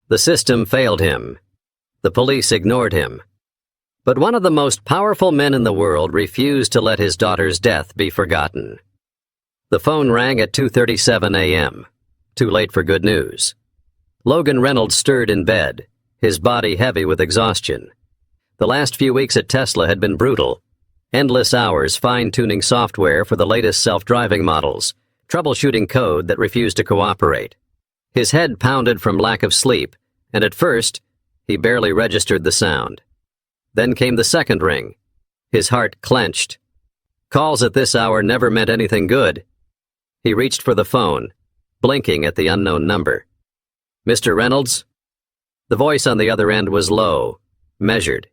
The system failed him. The police ignored him. But one of the most powerful men in the world refused to let his daughter's death be forgotten. The phone rang at 2:37 a.m. Too late for good news. Logan Reynolds stirred in bed, his body heavy with exhaustion. The last few weeks at Tesla had been brutal. Endless hours fine-tuning software for the latest self-driving models, troubleshooting code that refused to cooperate. His head pounded from lack of sleep, and at first, he barely registered the sound. Then came the second ring. His heart clenched. Calls at this hour never meant anything good. He reached for the phone, blinking at the unknown number. "Mr. Reynolds?" The voice on the other end was low, measured.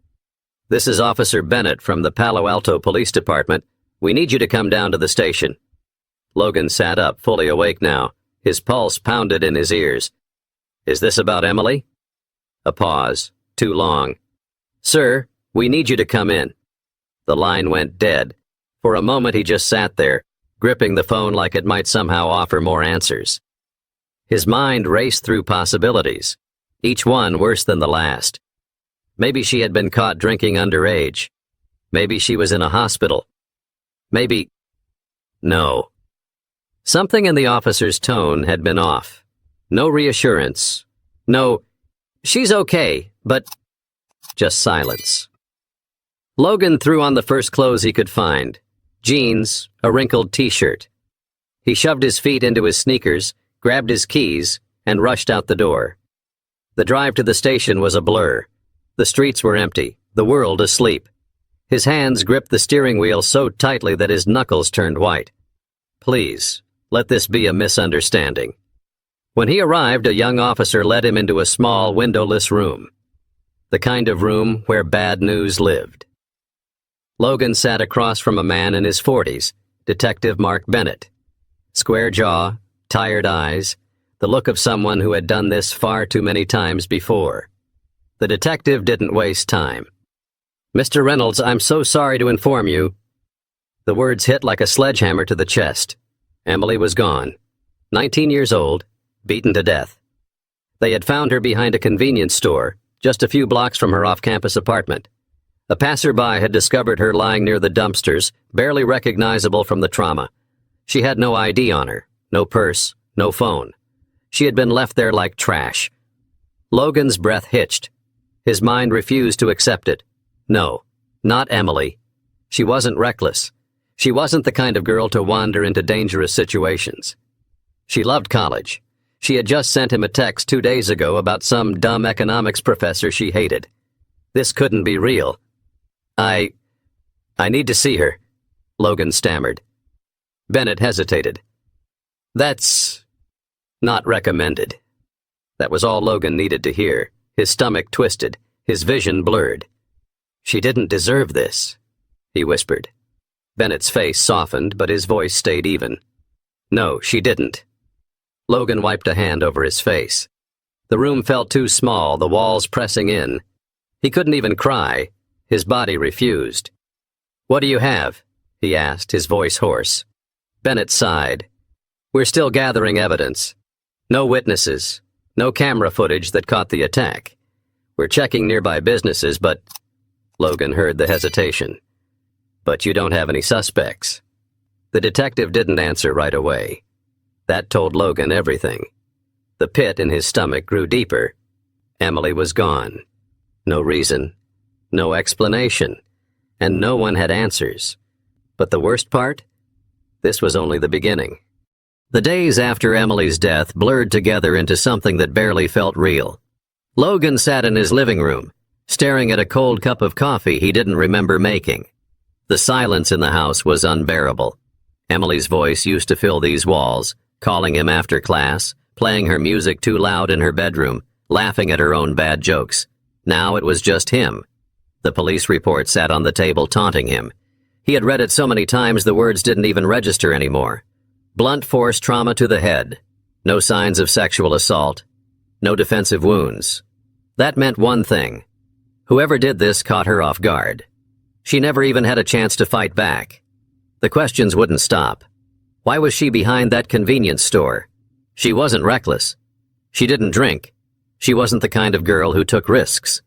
"This is Officer Bennett from the Palo Alto Police Department. We need you to come down to the station." Logan sat up, fully awake now. His pulse pounded in his ears. "Is this about Emily?" A pause, too long. "Sir, we need you to come in." The line went dead. For a moment he just sat there, gripping the phone like it might somehow offer more answers. His mind raced through possibilities, each one worse than the last. Maybe she had been caught drinking underage. Maybe she was in a hospital. Maybe... No. Something in the officer's tone had been off. No reassurance. No, "She's okay, but..." Just silence. Logan threw on the first clothes he could find. Jeans, a wrinkled t-shirt. He shoved his feet into his sneakers, grabbed his keys, and rushed out the door. The drive to the station was a blur. The streets were empty, the world asleep. His hands gripped the steering wheel so tightly that his knuckles turned white. Please, let this be a misunderstanding. When he arrived, a young officer led him into a small, windowless room. The kind of room where bad news lived. Logan sat across from a man in his 40s, Detective Mark Bennett. Square jaw, tired eyes, the look of someone who had done this far too many times before. The detective didn't waste time. "Mr. Reynolds, I'm so sorry to inform you." The words hit like a sledgehammer to the chest. Emily was gone. 19 years old, beaten to death. They had found her behind a convenience store, just a few blocks from her off-campus apartment. A passerby had discovered her lying near the dumpsters, barely recognizable from the trauma. She had no ID on her, no purse, no phone. She had been left there like trash. Logan's breath hitched. His mind refused to accept it. No, not Emily. She wasn't reckless. She wasn't the kind of girl to wander into dangerous situations. She loved college. She had just sent him a text 2 days ago about some dumb economics professor she hated. This couldn't be real. I need to see her," Logan stammered. Bennett hesitated. "That's not recommended." That was all Logan needed to hear. His stomach twisted, his vision blurred. "She didn't deserve this," he whispered. Bennett's face softened, but his voice stayed even. "No, she didn't." Logan wiped a hand over his face. The room felt too small, the walls pressing in. He couldn't even cry. His body refused. "What do you have?" he asked, his voice hoarse. Bennett sighed. "We're still gathering evidence. No witnesses, no camera footage that caught the attack. We're checking nearby businesses, but..." Logan heard the hesitation. "But you don't have any suspects." The detective didn't answer right away. That told Logan everything. The pit in his stomach grew deeper. Emily was gone. No reason, no explanation, and no one had answers. But the worst part? This was only the beginning. The days after Emily's death blurred together into something that barely felt real. Logan sat in his living room, staring at a cold cup of coffee he didn't remember making. The silence in the house was unbearable. Emily's voice used to fill these walls, calling him after class, playing her music too loud in her bedroom, laughing at her own bad jokes. Now it was just him. The police report sat on the table taunting him. He had read it so many times the words didn't even register anymore. Blunt force trauma to the head. No signs of sexual assault. No defensive wounds. That meant one thing. Whoever did this caught her off guard. She never even had a chance to fight back. The questions wouldn't stop. Why was she behind that convenience store? She wasn't reckless. She didn't drink. She wasn't the kind of girl who took risks.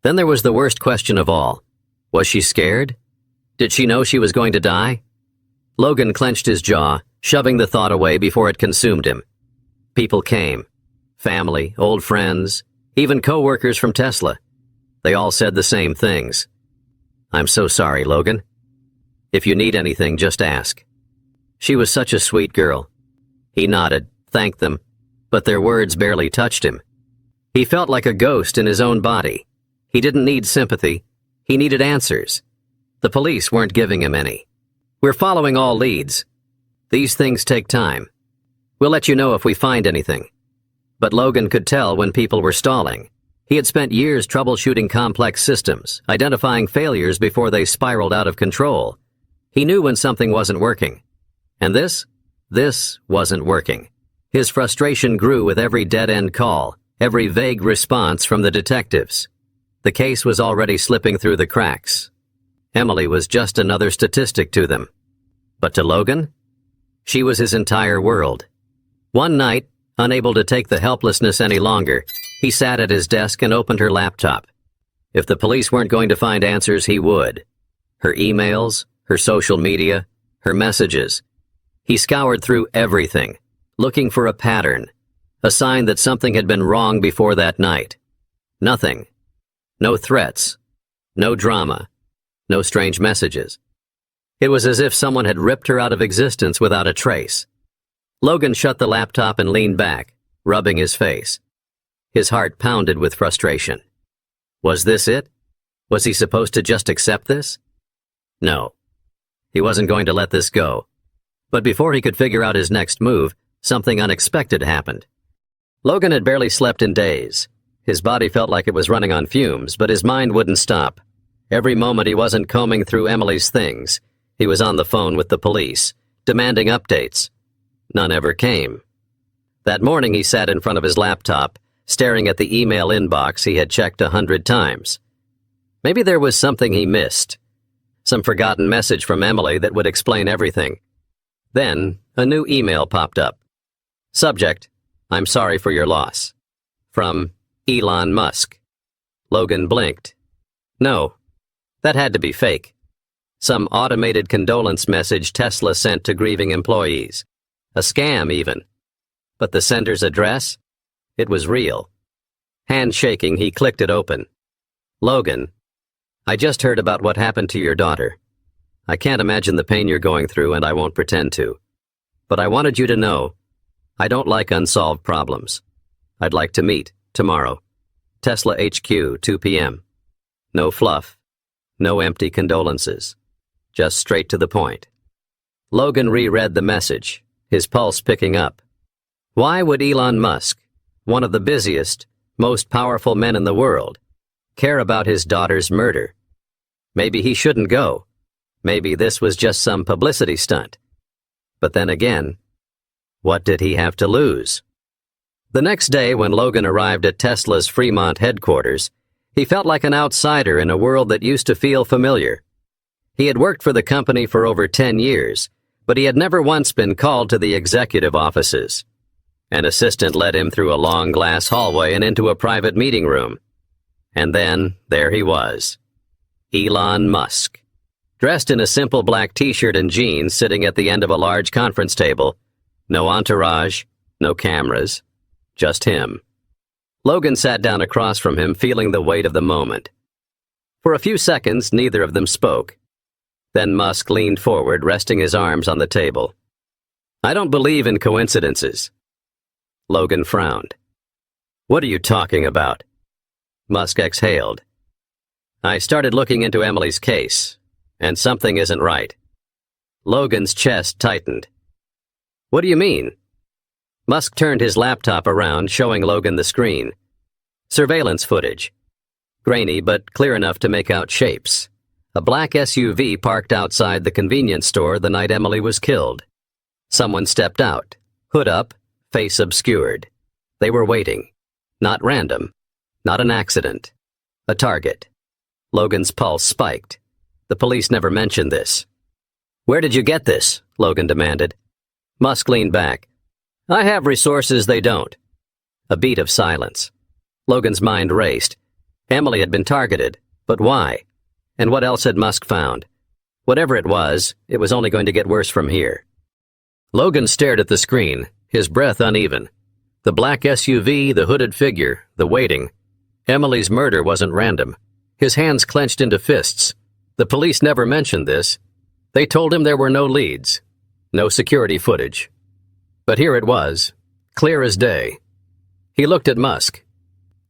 Then there was the worst question of all. Was she scared? Did she know she was going to die? Logan clenched his jaw, shoving the thought away before it consumed him. People came. Family, old friends, even co-workers from Tesla. They all said the same things. "I'm so sorry, Logan. If you need anything, just ask." She was such a sweet girl. He nodded, thanked them, but their words barely touched him. He felt like a ghost in his own body. He didn't need sympathy. He needed answers. The police weren't giving him any. "We're following all leads. These things take time. We'll let you know if we find anything." But Logan could tell when people were stalling. He had spent years troubleshooting complex systems, identifying failures before they spiraled out of control. He knew when something wasn't working. And this wasn't working. His frustration grew with every dead-end call, every vague response from the detectives. The case was already slipping through the cracks. Emily was just another statistic to them. But to Logan, she was his entire world. One night, unable to take the helplessness any longer, he sat at his desk and opened her laptop. If the police weren't going to find answers, he would. Her emails, her social media, her messages. He scoured through everything, looking for a pattern, a sign that something had been wrong before that night. Nothing. No threats. No drama. No strange messages. It was as if someone had ripped her out of existence without a trace. Logan shut the laptop and leaned back, rubbing his face. His heart pounded with frustration. Was this it? Was he supposed to just accept this? No. He wasn't going to let this go. But before he could figure out his next move, something unexpected happened. Logan had barely slept in days. His body felt like it was running on fumes, but his mind wouldn't stop. Every moment he wasn't combing through Emily's things. He was on the phone with the police, demanding updates. None ever came. That morning he sat in front of his laptop, staring at the email inbox he had checked 100 times. Maybe there was something he missed. Some forgotten message from Emily that would explain everything. Then, a new email popped up. Subject, "I'm sorry for your loss." From Elon Musk. Logan blinked. No, that had to be fake. Some automated condolence message Tesla sent to grieving employees. A scam, even. But the sender's address? It was real. Hand shaking, he clicked it open. Logan, I just heard about what happened to your daughter. I can't imagine the pain you're going through, and I won't pretend to. But I wanted you to know, I don't like unsolved problems. I'd like to meet, tomorrow. Tesla HQ, 2 p.m. No fluff. No empty condolences. Just straight to the point. Logan reread the message, his pulse picking up. Why would Elon Musk, one of the busiest, most powerful men in the world, care about his daughter's murder? Maybe he shouldn't go. Maybe this was just some publicity stunt. But then again, what did he have to lose? The next day, when Logan arrived at Tesla's Fremont headquarters, he felt like an outsider in a world that used to feel familiar. He had worked for the company for over 10 years, but he had never once been called to the executive offices. An assistant led him through a long glass hallway and into a private meeting room. And then, there he was. Elon Musk. Dressed in a simple black t-shirt and jeans, sitting at the end of a large conference table. No entourage, no cameras, just him. Logan sat down across from him, feeling the weight of the moment. For a few seconds, neither of them spoke. Then Musk leaned forward, resting his arms on the table. I don't believe in coincidences. Logan frowned. What are you talking about? Musk exhaled. I started looking into Emily's case, and something isn't right. Logan's chest tightened. What do you mean? Musk turned his laptop around, showing Logan the screen. Surveillance footage. Grainy, but clear enough to make out shapes. A black SUV parked outside the convenience store the night Emily was killed. Someone stepped out, hood up, face obscured. They were waiting. Not random. Not an accident. A target. Logan's pulse spiked. The police never mentioned this. Where did you get this? Logan demanded. Musk leaned back. I have resources they don't. A beat of silence. Logan's mind raced. Emily had been targeted, but why? And what else had Musk found? Whatever it was only going to get worse from here. Logan stared at the screen, his breath uneven. The black SUV, the hooded figure, the waiting. Emily's murder wasn't random. His hands clenched into fists. The police never mentioned this. They told him there were no leads, no security footage. But here it was, clear as day. He looked at Musk.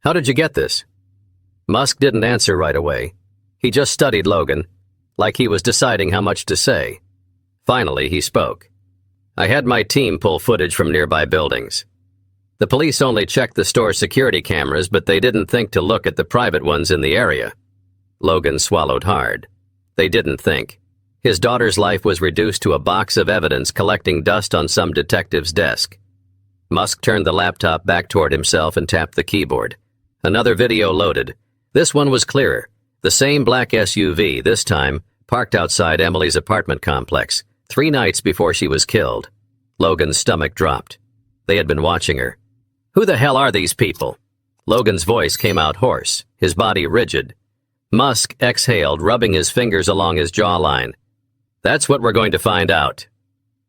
"How did you get this?" Musk didn't answer right away. He just studied Logan, like he was deciding how much to say. Finally, he spoke. "I had my team pull footage from nearby buildings. The police only checked the store's security cameras, but they didn't think to look at the private ones in the area." Logan swallowed hard. They didn't think. His daughter's life was reduced to a box of evidence collecting dust on some detective's desk. Musk turned the laptop back toward himself and tapped the keyboard. Another video loaded. This one was clearer. The same black SUV, this time, parked outside Emily's apartment complex, 3 nights before she was killed. Logan's stomach dropped. They had been watching her. "Who the hell are these people?" Logan's voice came out hoarse, his body rigid. Musk exhaled, rubbing his fingers along his jawline. "That's what we're going to find out."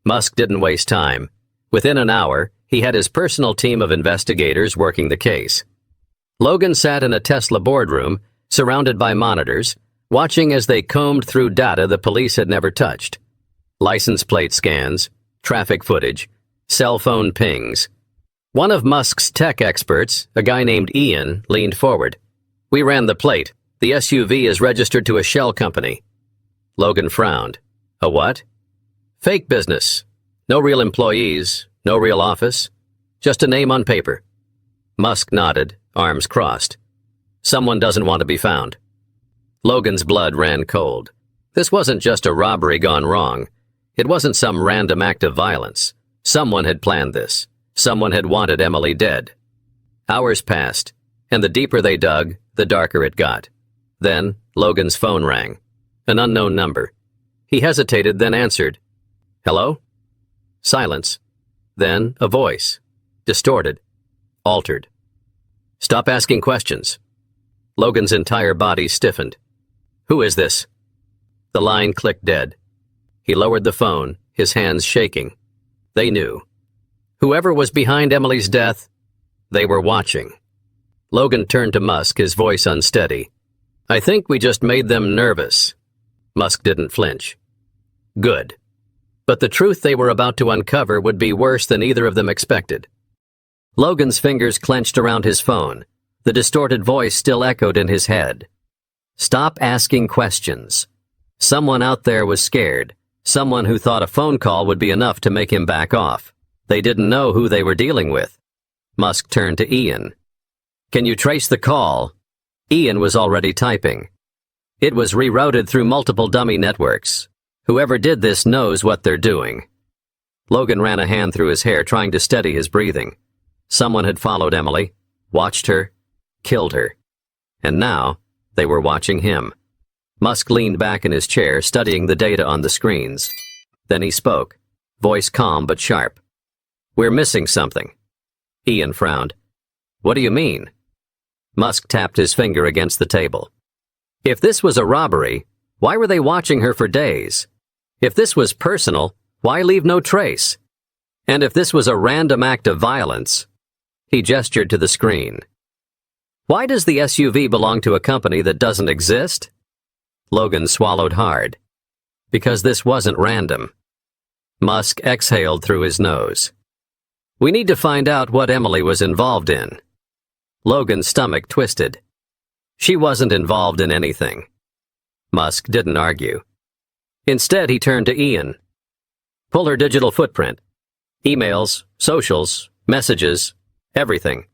Musk didn't waste time. Within an hour, he had his personal team of investigators working the case. Logan sat in a Tesla boardroom, surrounded by monitors, watching as they combed through data the police had never touched. License plate scans, traffic footage, cell phone pings. One of Musk's tech experts, a guy named Ian, leaned forward. "We ran the plate. The SUV is registered to a shell company." Logan frowned. "A what?" "Fake business. No real employees, no real office. Just a name on paper." Musk nodded, arms crossed. "Someone doesn't want to be found." Logan's blood ran cold. This wasn't just a robbery gone wrong. It wasn't some random act of violence. Someone had planned this. Someone had wanted Emily dead. Hours passed, and the deeper they dug, the darker it got. Then, Logan's phone rang. An unknown number. He hesitated, then answered. "Hello?" Silence. Then, a voice. Distorted. Altered. "Stop asking questions." Logan's entire body stiffened. "Who is this?" The line clicked dead. He lowered the phone, his hands shaking. They knew. Whoever was behind Emily's death, they were watching. Logan turned to Musk, his voice unsteady. "I think we just made them nervous." Musk didn't flinch. "Good. But the truth they were about to uncover would be worse than either of them expected." Logan's fingers clenched around his phone. The distorted voice still echoed in his head. "Stop asking questions." Someone out there was scared. Someone who thought a phone call would be enough to make him back off. They didn't know who they were dealing with. Musk turned to Ian. "Can you trace the call?" Ian was already typing. "It was rerouted through multiple dummy networks. Whoever did this knows what they're doing." Logan ran a hand through his hair, trying to steady his breathing. Someone had followed Emily, watched her, killed her. And now, they were watching him. Musk leaned back in his chair, studying the data on the screens. Then he spoke, voice calm but sharp. "We're missing something." Ian frowned. "What do you mean?" Musk tapped his finger against the table. "If this was a robbery, why were they watching her for days? If this was personal, why leave no trace? And if this was a random act of violence?" He gestured to the screen. "Why does the SUV belong to a company that doesn't exist?" Logan swallowed hard. "Because this wasn't random." Musk exhaled through his nose. "We need to find out what Emily was involved in." Logan's stomach twisted. She wasn't involved in anything. Musk didn't argue. Instead, he turned to Ian. "Pull her digital footprint. Emails, socials, messages, everything."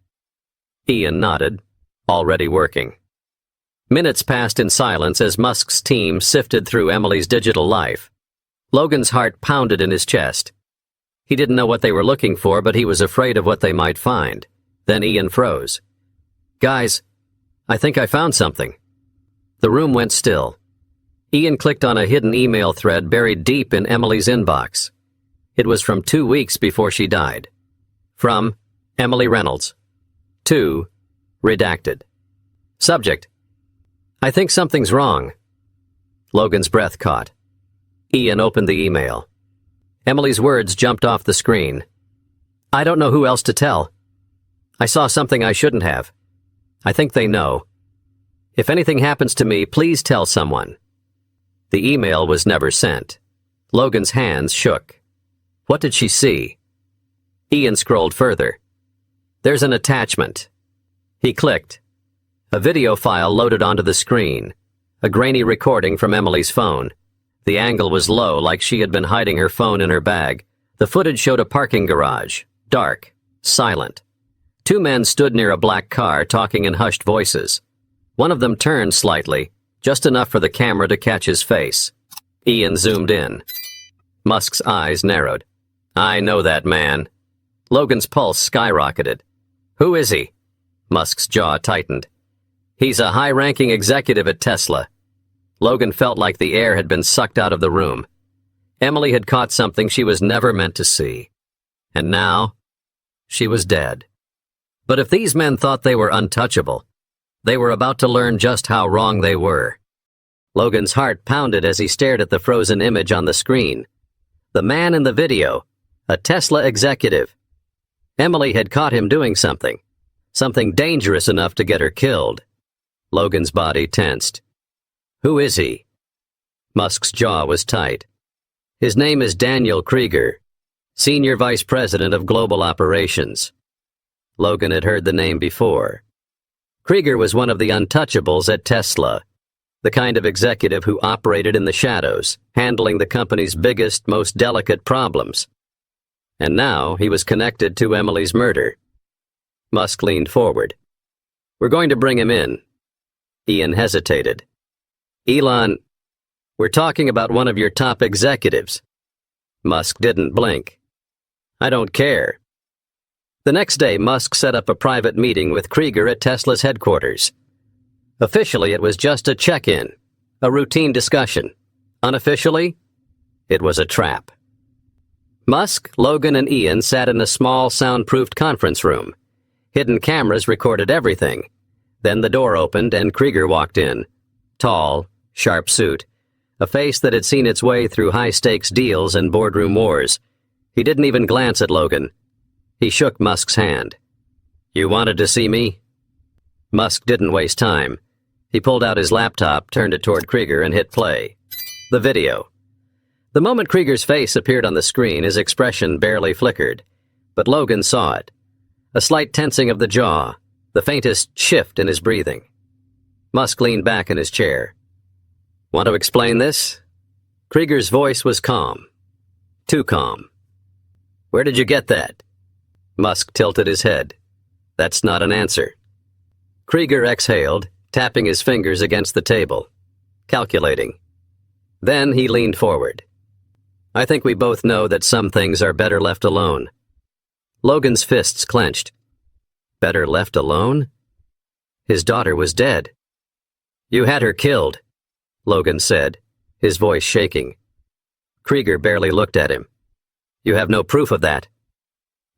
Ian nodded, already working. Minutes passed in silence as Musk's team sifted through Emily's digital life. Logan's heart pounded in his chest. He didn't know what they were looking for, but he was afraid of what they might find. Then Ian froze. "Guys, I think I found something." The room went still. Ian clicked on a hidden email thread buried deep in Emily's inbox. It was from 2 weeks before she died. From Emily Reynolds. To Redacted. Subject: I think something's wrong. Logan's breath caught. Ian opened the email. Emily's words jumped off the screen. I don't know who else to tell. I saw something I shouldn't have. I think they know. If anything happens to me, please tell someone. The email was never sent. Logan's hands shook. What did she see? Ian scrolled further. There's an attachment. He clicked. A video file loaded onto the screen. A grainy recording from Emily's phone. The angle was low, like she had been hiding her phone in her bag. The footage showed a parking garage. Dark. Silent. Two men stood near a black car, talking in hushed voices. One of them turned slightly, just enough for the camera to catch his face. Ian zoomed in. Musk's eyes narrowed. I know that man. Logan's pulse skyrocketed. Who is he? Musk's jaw tightened. He's a high-ranking executive at Tesla. Logan felt like the air had been sucked out of the room. Emily had caught something she was never meant to see. And now, she was dead. But if these men thought they were untouchable, they were about to learn just how wrong they were. Logan's heart pounded as he stared at the frozen image on the screen. The man in the video, a Tesla executive. Emily had caught him doing something dangerous enough to get her killed. Logan's body tensed. Who is he? Musk's jaw was tight. His name is Daniel Krieger, Senior Vice President of Global Operations. Logan had heard the name before. Krieger was one of the untouchables at Tesla, the kind of executive who operated in the shadows, handling the company's biggest, most delicate problems. And now he was connected to Emily's murder. Musk leaned forward. We're going to bring him in. Ian hesitated. Elon, we're talking about one of your top executives. Musk didn't blink. I don't care. The next day, Musk set up a private meeting with Krieger at Tesla's headquarters. Officially, it was just a check-in, a routine discussion. Unofficially, it was a trap. Musk, Logan, and Ian sat in a small, soundproofed conference room. Hidden cameras recorded everything. Then the door opened and Krieger walked in. Tall, sharp suit, a face that had seen its way through high-stakes deals and boardroom wars. He didn't even glance at Logan. He shook Musk's hand. You wanted to see me? Musk didn't waste time. He pulled out his laptop, turned it toward Krieger, and hit play. The video. The moment Krieger's face appeared on the screen, his expression barely flickered. But Logan saw it. A slight tensing of the jaw, the faintest shift in his breathing. Musk leaned back in his chair. Want to explain this? Krieger's voice was calm. Too calm. Where did you get that? Musk tilted his head. That's not an answer. Krieger exhaled, tapping his fingers against the table, calculating. Then he leaned forward. I think we both know that some things are better left alone. Logan's fists clenched. Better left alone? His daughter was dead. You had her killed, Logan said, his voice shaking. Krieger barely looked at him. You have no proof of that.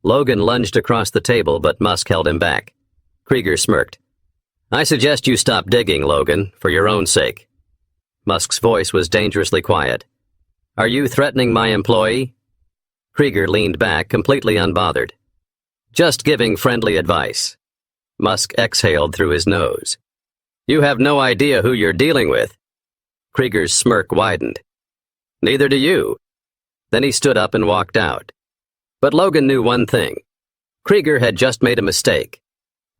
Logan lunged across the table, but Musk held him back. Krieger smirked. I suggest you stop digging, Logan, for your own sake. Musk's voice was dangerously quiet. Are you threatening my employee? Krieger leaned back, completely unbothered. Just giving friendly advice. Musk exhaled through his nose. You have no idea who you're dealing with. Krieger's smirk widened. Neither do you. Then he stood up and walked out. But Logan knew one thing. Krieger had just made a mistake.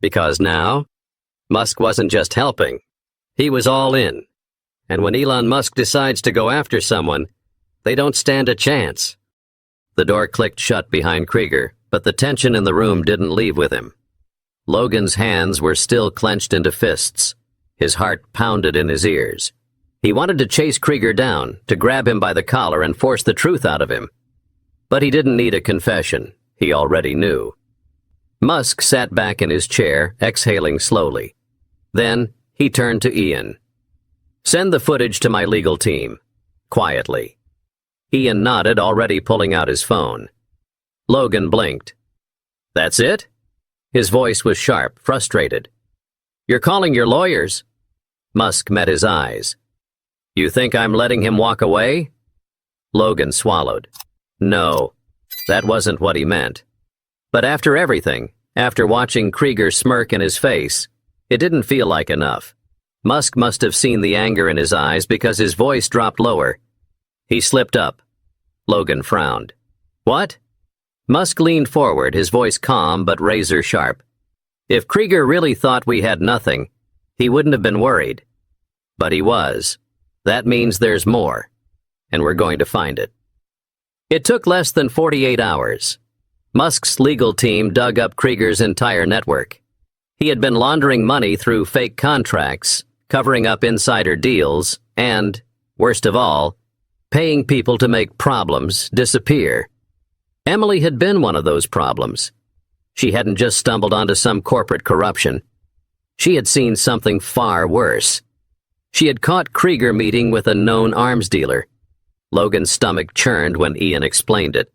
Because now, Musk wasn't just helping. He was all in. And when Elon Musk decides to go after someone, they don't stand a chance. The door clicked shut behind Krieger, but the tension in the room didn't leave with him. Logan's hands were still clenched into fists. His heart pounded in his ears. He wanted to chase Krieger down, to grab him by the collar and force the truth out of him. But he didn't need a confession. He already knew. Musk sat back in his chair, exhaling slowly. Then he turned to Ian. Send the footage to my legal team. Quietly. Ian nodded, already pulling out his phone. Logan blinked. That's it? His voice was sharp, frustrated. You're calling your lawyers? Musk met his eyes. You think I'm letting him walk away? Logan swallowed. No, that wasn't what he meant. But after everything, after watching Krieger smirk in his face, it didn't feel like enough. Musk must have seen the anger in his eyes because his voice dropped lower. He slipped up. Logan frowned. What? Musk leaned forward, his voice calm but razor sharp. If Krieger really thought we had nothing, he wouldn't have been worried. But he was. That means there's more, and we're going to find it. It took less than 48 hours. Musk's legal team dug up Krieger's entire network. He had been laundering money through fake contracts, covering up insider deals, and, worst of all, paying people to make problems disappear. Emily had been one of those problems. She hadn't just stumbled onto some corporate corruption. She had seen something far worse. She had caught Krieger meeting with a known arms dealer. Logan's stomach churned when Ian explained it.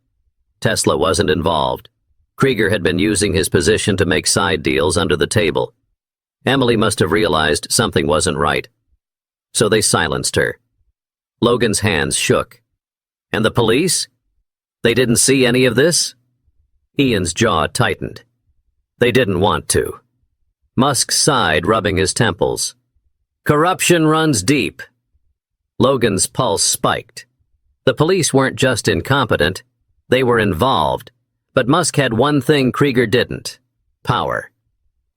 Tesla wasn't involved. Krieger had been using his position to make side deals under the table. Emily must have realized something wasn't right. So they silenced her. Logan's hands shook. And the police? They didn't see any of this? Ian's jaw tightened. They didn't want to. Musk sighed, rubbing his temples. Corruption runs deep. Logan's pulse spiked. The police weren't just incompetent, they were involved. But Musk had one thing Krieger didn't: power.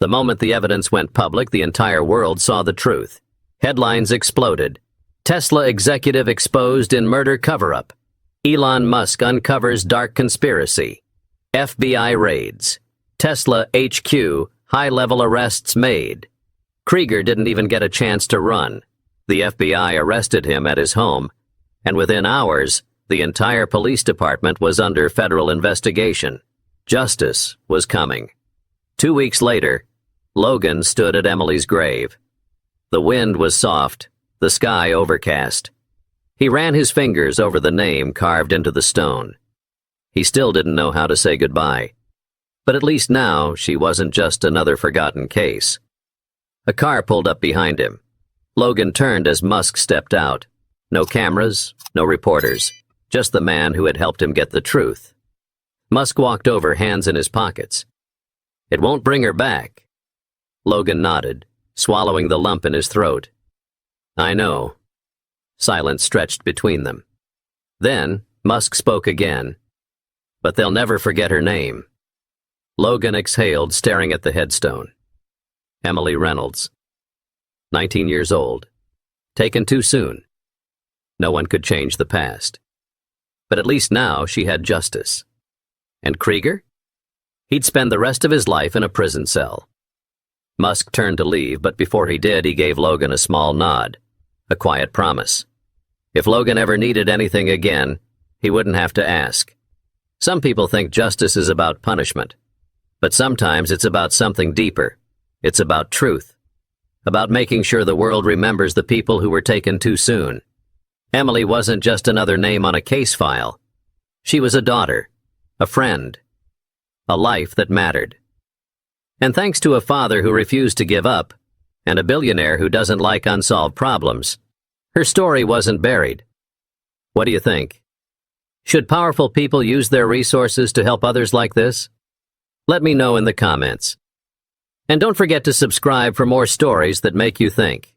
The moment the evidence went public, the entire world saw the truth. Headlines exploded. Tesla executive exposed in murder cover-up. Elon Musk uncovers dark conspiracy. FBI raids. Tesla HQ, high-level arrests made. Krieger didn't even get a chance to run. The FBI arrested him at his home, and within hours, the entire police department was under federal investigation. Justice was coming. 2 weeks later, Logan stood at Emily's grave. The wind was soft, the sky overcast. He ran his fingers over the name carved into the stone. He still didn't know how to say goodbye. But at least now she wasn't just another forgotten case. A car pulled up behind him. Logan turned as Musk stepped out. No cameras, no reporters, just the man who had helped him get the truth. Musk walked over, hands in his pockets. It won't bring her back. Logan nodded, swallowing the lump in his throat. I know. Silence stretched between them. Then Musk spoke again. But they'll never forget her name. Logan exhaled, staring at the headstone. Emily Reynolds. 19 years old. Taken too soon. No one could change the past. But at least now she had justice. And Krieger? He'd spend the rest of his life in a prison cell. Musk turned to leave, but before he did, he gave Logan a small nod, a quiet promise. If Logan ever needed anything again, he wouldn't have to ask. Some people think justice is about punishment, but sometimes it's about something deeper. It's about truth, about making sure the world remembers the people who were taken too soon. Emily wasn't just another name on a case file. She was a daughter, a friend, a life that mattered. And thanks to a father who refused to give up, and a billionaire who doesn't like unsolved problems, her story wasn't buried. What do you think? Should powerful people use their resources to help others like this? Let me know in the comments. And don't forget to subscribe for more stories that make you think.